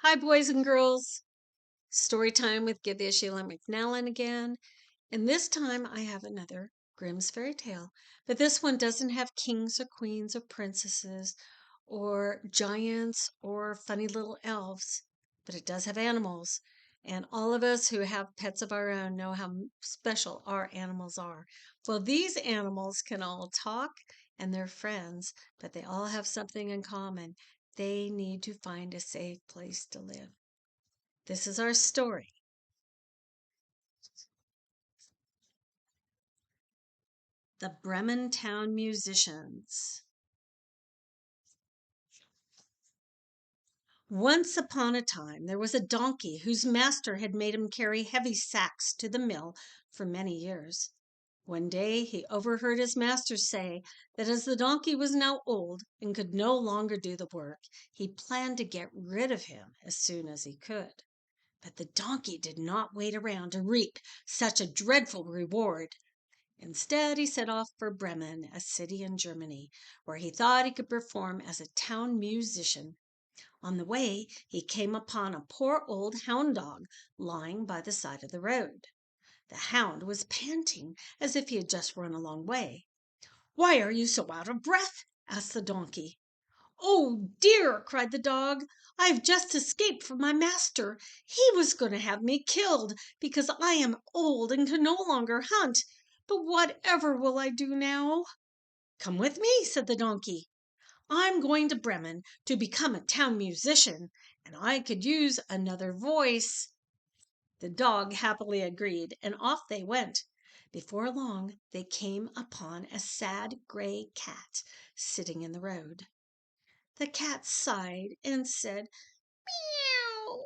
Hi, boys and girls. Story time with Gythia, Sheila, McNallen again. And this time I have another Grimm's fairy tale. But this one doesn't have kings or queens or princesses or giants or funny little elves. But it does have animals. And all of us who have pets of our own know how special our animals are. Well, these animals can all talk and they're friends, but they all have something in common. They need to find a safe place to live. This is our story. The Bremen Town Musicians. Once upon a time there was a donkey whose master had made him carry heavy sacks to the mill for many years. One day he overheard his master say that as the donkey was now old and could no longer do the work, he planned to get rid of him as soon as he could. But the donkey did not wait around to reap such a dreadful reward. Instead, he set off for Bremen, a city in Germany, where he thought he could perform as a town musician. On the way, he came upon a poor old hound dog lying by the side of the road. The hound was panting as if he had just run a long way. "Why are you so out of breath?" asked the donkey. "Oh, dear!" cried the dog. "I have just escaped from my master. He was going to have me killed because I am old and can no longer hunt. But whatever will I do now?" "Come with me," said the donkey. "I'm going to Bremen to become a town musician, and I could use another voice." The dog happily agreed, and off they went. Before long they came upon a sad gray cat sitting in the road. The cat sighed and said, "Meow!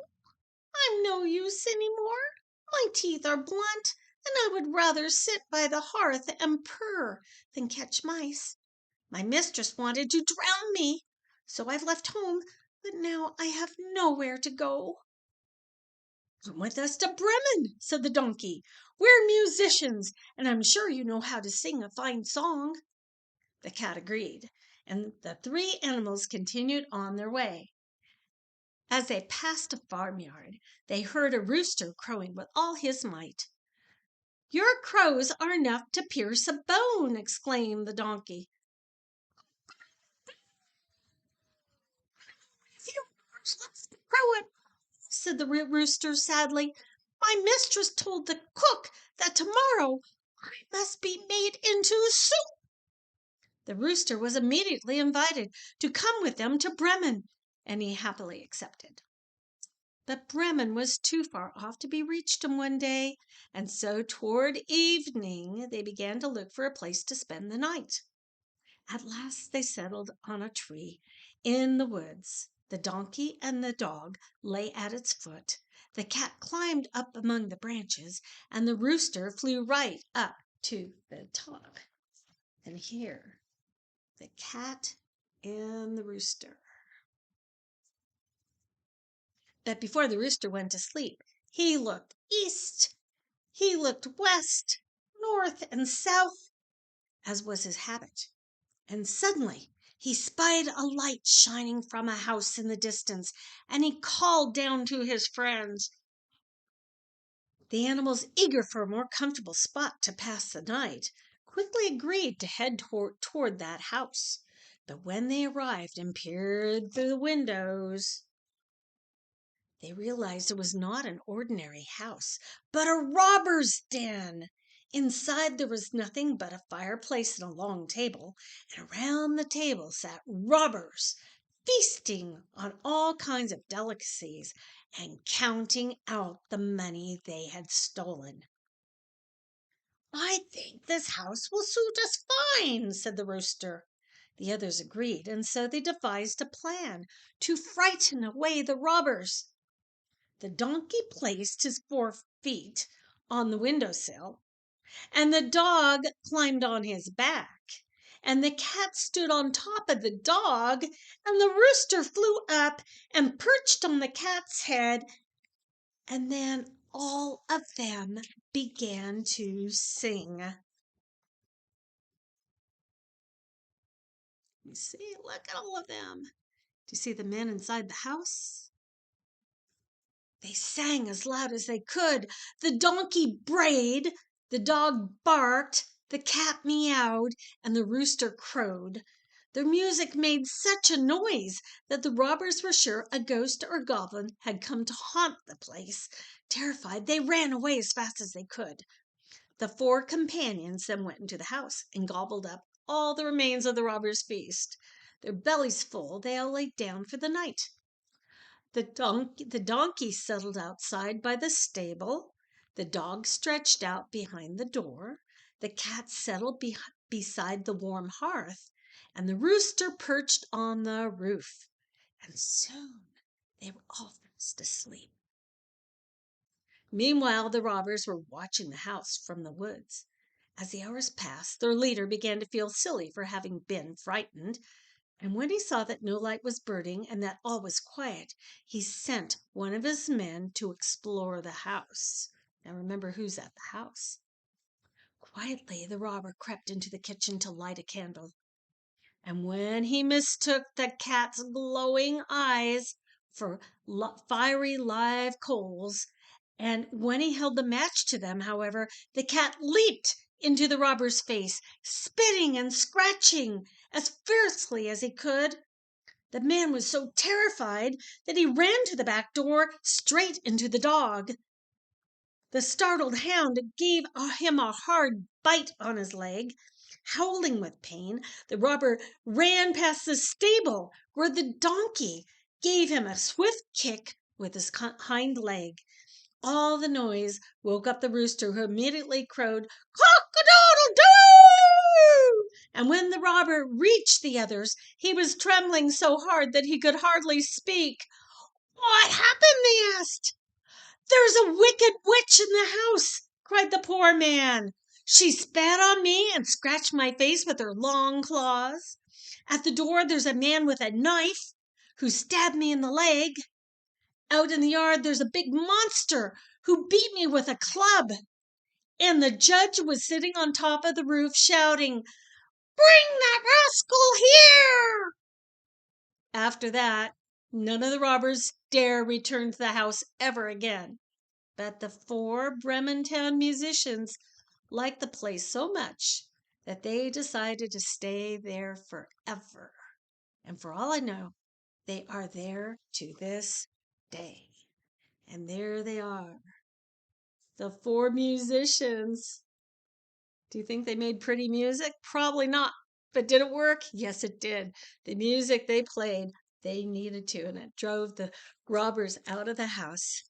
I'm no use any more. My teeth are blunt, and I would rather sit by the hearth and purr than catch mice. My mistress wanted to drown me, so I've left home, but now I have nowhere to go." "Come with us to Bremen," said the donkey. "We're musicians, and I'm sure you know how to sing a fine song." The cat agreed, and the three animals continued on their way. As they passed a farmyard, they heard a rooster crowing with all his might. "Your crows are enough to pierce a bone!" exclaimed the donkey. "Few hours left to crow it," said the rooster sadly. "My mistress told the cook that tomorrow I must be made into soup." The rooster was immediately invited to come with them to Bremen, and he happily accepted. But Bremen was too far off to be reached in one day, and so toward evening they began to look for a place to spend the night. At last they settled on a tree in the woods. The donkey and the dog lay at its foot. The cat climbed up among the branches, and the rooster flew right up to the top. And here, the cat and the rooster. But before the rooster went to sleep, he looked east, he looked west, north, and south, as was his habit. And suddenly he spied a light shining from a house in the distance, and he called down to his friends. The animals, eager for a more comfortable spot to pass the night, quickly agreed to head toward that house. But when they arrived and peered through the windows, they realized it was not an ordinary house, but a robber's den. Inside there was nothing but a fireplace and a long table, and around the table sat robbers, feasting on all kinds of delicacies and counting out the money they had stolen. "I think this house will suit us fine," said the rooster. The others agreed, and so they devised a plan to frighten away the robbers. The donkey placed his 4 feet on the window sill, and the dog climbed on his back, and the cat stood on top of the dog, and the rooster flew up and perched on the cat's head, and then all of them began to sing. You see, look at all of them. Do you see the men inside the house? They sang as loud as they could. The donkey brayed, the dog barked, the cat meowed, and the rooster crowed. Their music made such a noise that the robbers were sure a ghost or goblin had come to haunt the place. Terrified, they ran away as fast as they could. The four companions then went into the house and gobbled up all the remains of the robbers' feast. Their bellies full, they all lay down for the night. The donkey settled outside by the stable. The dog stretched out behind the door. The cat settled beside the warm hearth. And the rooster perched on the roof. And soon they were all fast asleep. Meanwhile, the robbers were watching the house from the woods. As the hours passed, their leader began to feel silly for having been frightened. And when he saw that no light was burning and that all was quiet, he sent one of his men to explore the house. Now remember who's at the house. Quietly, the robber crept into the kitchen to light a candle. And when he mistook the cat's glowing eyes for fiery live coals, and when he held the match to them, however, the cat leaped into the robber's face, spitting and scratching as fiercely as he could. The man was so terrified that he ran to the back door straight into the dog. The startled hound gave him a hard bite on his leg. Howling with pain, the robber ran past the stable where the donkey gave him a swift kick with his hind leg. All the noise woke up the rooster, who immediately crowed, "Cock-a-doodle-doo!" And when the robber reached the others, he was trembling so hard that he could hardly speak. "What happened?" they asked. "There's a wicked witch in the house," cried the poor man. "She spat on me and scratched my face with her long claws. At the door there's a man with a knife who stabbed me in the leg. Out in the yard there's a big monster who beat me with a club. And the judge was sitting on top of the roof shouting, 'Bring that rascal here!'" After that, none of the robbers dare return to the house ever again. But the four Bremen town musicians liked the place so much that they decided to stay there forever. And for all I know, they are there to this day. And there they are, the four musicians. Do you think they made pretty music? Probably not. But did it work? Yes, it did. The music they played, they needed to, and it drove the robbers out of the house.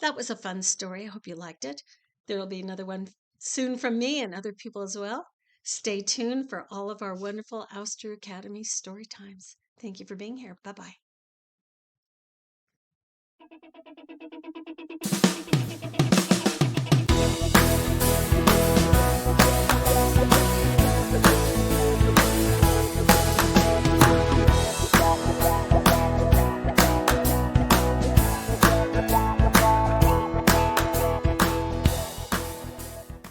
That was a fun story. I hope you liked it. There will be another one soon from me and other people as well. Stay tuned for all of our wonderful Asatru Academy story times. Thank you for being here. Bye-bye.